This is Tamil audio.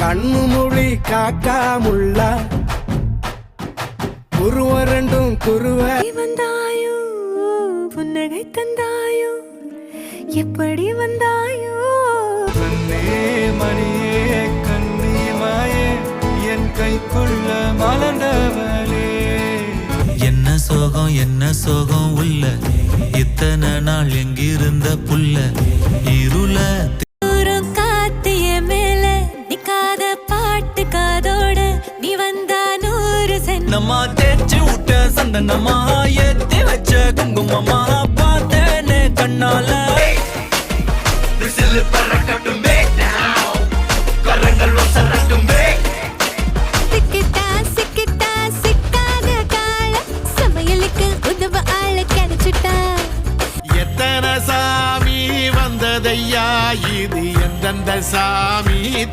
கண்ணு மொழி காக்காமுள்ள குருவரண்டும் குருவ வந்தாயோ புன்னகை தந்தாயோ எப்படி வந்தாயோ கண்ணே மணியே கண்ணி மாயே என் கைக்குள்ள மலர்ந்தவளே என்ன சோகம் உள்ள இத்தனை நாள் எங்கிருந்த புல்ல இருள காத்திய மேல நிக்காத பாட்டு காதோட நீ வந்தா 100 சென்ட் நம்ம தேய்ச்சி விட்ட சந்தனமா ஏத்தி வச்ச குங்குமமா பார்த்தேனே கண்ணால சிக்கிட்டா சிக்காத கால சமையலுக்கு உதவ ஆள கிடைச்சிட்டா எத்தனை சாமி வந்ததையா இது எந்தெந்த சாமி